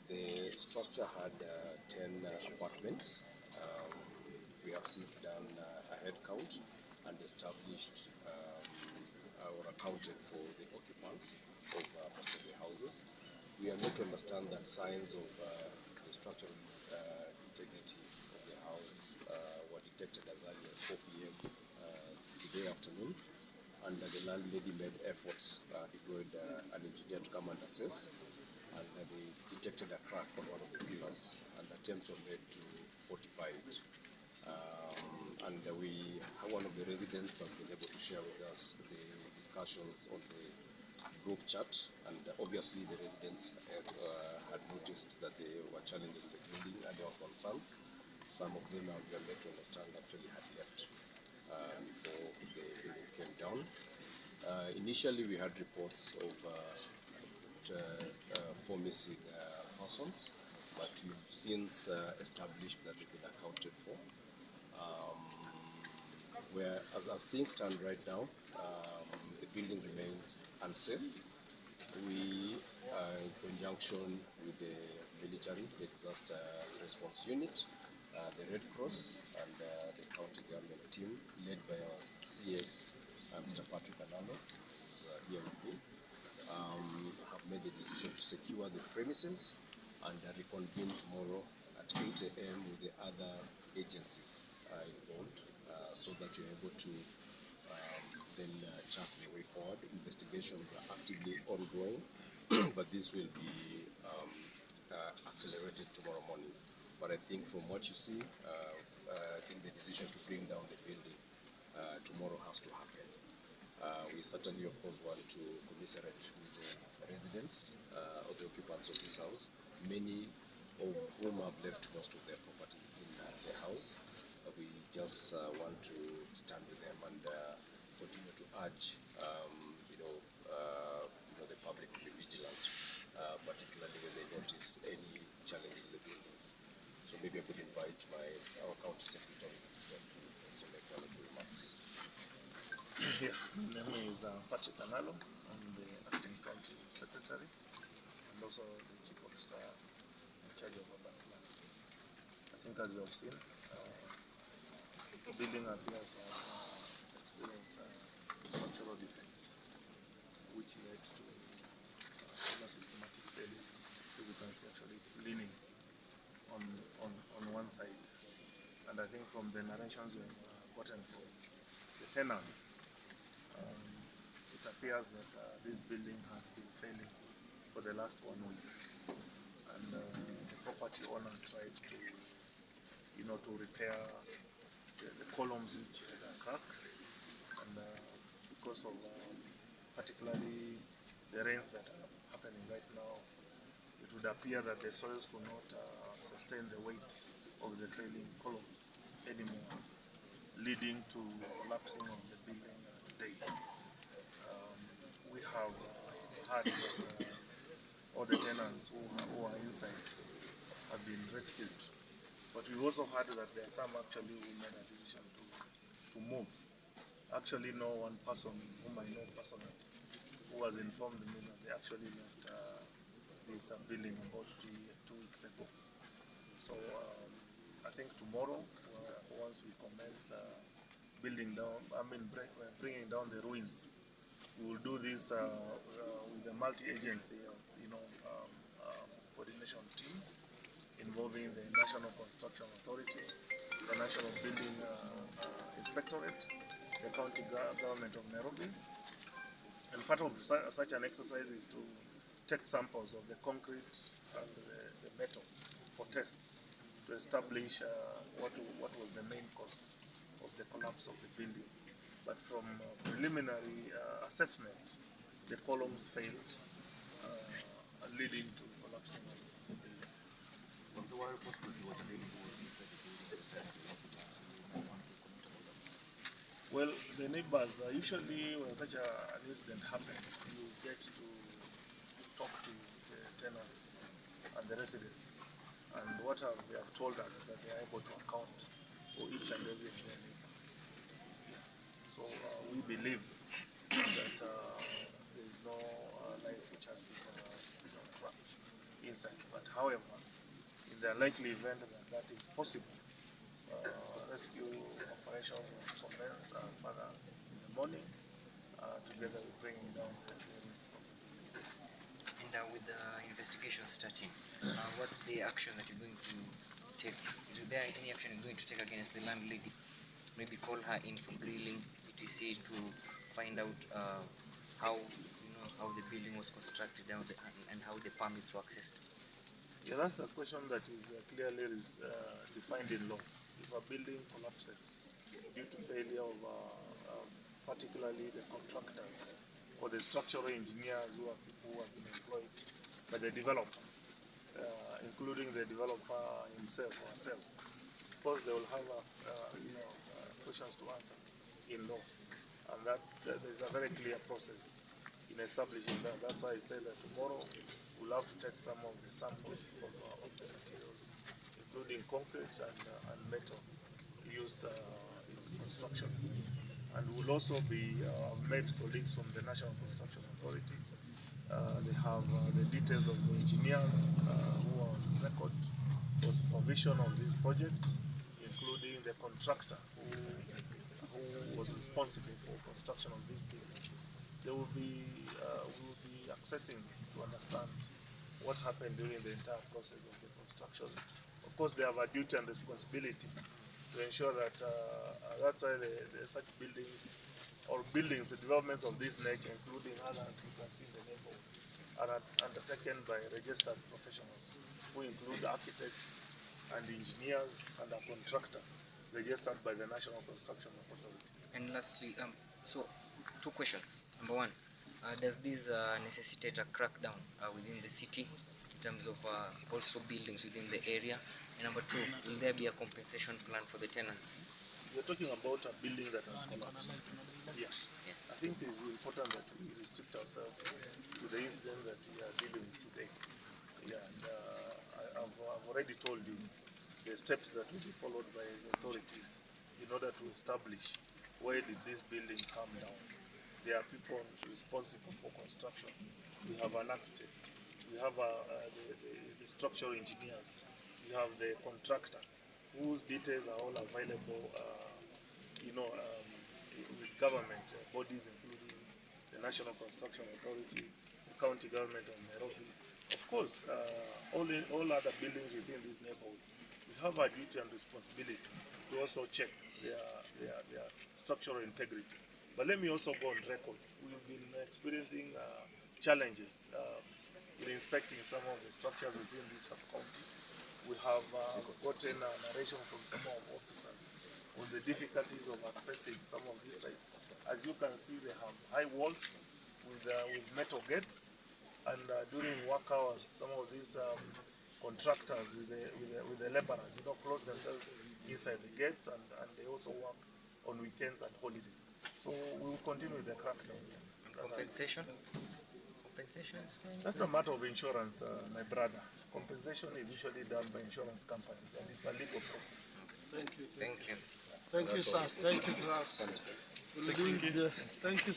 The structure had 10 apartments. Um, we have since done a head count and established or accounted for the occupants of most of the houses. We are made to understand that signs of the structural integrity of the house were detected as early as 4 p.m. Today afternoon, and the landlady made efforts, deployed an engineer to come and assess, and they detected a crack on one of the pillars, and attempts were made to fortify it. And one of the residents has been able to share with us the discussions on the group chat, and obviously the residents had noticed that there were challenges in the building and there were concerns. Some of them, we are made to understand, actually had left before the building came down. Initially, we had reports of 4 missing persons, but we've since established that they've been accounted for. Where, as things stand right now, the building remains unsafe. We, in conjunction with the military, the disaster response unit, the Red Cross, and the county government team, led by our CS, Mr. Patrick Analo, who's here with me, have made the decision to secure the premises and reconvene tomorrow at 8 a.m. with the other agencies involved, so that you're able to then chart the way forward. Investigations are actively ongoing, but this will be accelerated tomorrow morning. But I think from what you see, I think the decision to bring down the building tomorrow has to happen. We certainly, of course, want to commiserate with the residents or the occupants of this house, many of whom have left most of their property in the house. We just want to stand with them and continue to urge, the public to be vigilant, particularly when they notice any challenges in the buildings. So maybe I could invite our county secretary just to also make one or two remarks. Yeah, my name is Patrick Analo. I'm the acting county secretary and also the chief officer in charge of urban planning. I think, as you have seen, the building appears to have experienced structural defects, which led to systematic failure. So you can see actually it's leaning on one side. And I think from the narrations we have gotten from the tenants, it appears that this building has been failing for the last 1 week. And the property owner tried to, to repair the columns which had a crack. And because of particularly the rains that are happening right now, it would appear that the soils could not sustain the weight of the failing columns anymore, leading to collapsing of the building today. We have heard that all the tenants who are inside have been rescued, but we also heard that there are some actually who made a decision to move. I actually know one person whom I know personally who has informed me that they actually left this building about 2 weeks ago. So I think tomorrow, once we commence bringing down the ruins, we will do this with a multi-agency, coordination team involving the National Construction Authority, the National Building Inspectorate, the County Government of Nairobi. And part of such an exercise is to take samples of the concrete and the metal for tests to establish what was the main cause of the collapse of the building. But from preliminary assessment, the columns failed, leading to collapsing of the building. Well, the neighbors, usually when such an incident happens, you get to talk to the tenants and the residents. And what they have told us is that they are able to account for each and every of their neighbor. So we believe that there is no life which has been trapped inside. But However, in the likely event that that is possible, rescue operations will commence further in the morning, together with bringing down the clearance from the building. And with the investigation starting, what's the action that you're going to take? Is there any action you're going to take against the landlady? Maybe call her in for grilling, etc., to find out how how the building was constructed and how the permits were accessed. Yeah, that's a question that is clearly defined in law. If a building collapses due to failure of particularly the contractors or the structural engineers who are people who have been employed by the developer, including the developer himself or herself, of course they will have questions to answer in law, and that there's a very clear process in establishing that. That's why I say that tomorrow we'll have to take some of the samples of the materials, including concrete and metal used in construction. And we'll also be met colleagues from the National Construction Authority. They have the details of the engineers who are on record for supervision of this project, including the contractor who was responsible for construction of this building. They will be we will be accessing to understand what happened during the entire process of the construction. Of course, they have a duty and responsibility to ensure that that's why such buildings or buildings, the developments of this nature, including others you can see in the neighborhood, are undertaken by registered professionals who include architects and engineers and a contractor registered by the National Construction Authority. And lastly, so 2 questions. Number 1, does this necessitate a crackdown within the city in terms of also buildings within the area? And number 2, will there be a compensation plan for the tenants? We're talking about a building that has collapsed. Yes. Yeah. I think it is important that we restrict ourselves to the incident that we are dealing with today. Yeah, and I've already told you the steps that will be followed by the authorities in order to establish where did this building come down. There are people responsible for construction. We have an architect. We have the structural engineers. We have the contractor, whose details are all available, with government bodies, including the National Construction Authority, the county government of Nairobi. Of course, all other buildings within this neighborhood, we have a duty and responsibility to also check their structural integrity. But let me also go on record. We've been experiencing challenges in inspecting some of the structures within this sub-county. We have gotten a narration from some of our officers on the difficulties of accessing some of these sites. As you can see, they have high walls with metal gates, and during work hours, some of these contractors with the laborers, close themselves inside the gates, and they also work on weekends and holidays. So we will continue with the crackdown. Yes. Compensation? Compensation? That's a matter of insurance, my brother. Compensation is usually done by insurance companies, and it's a legal process. Thank you. Thank you. Thank you, sir. Thank you, sir. Thank you.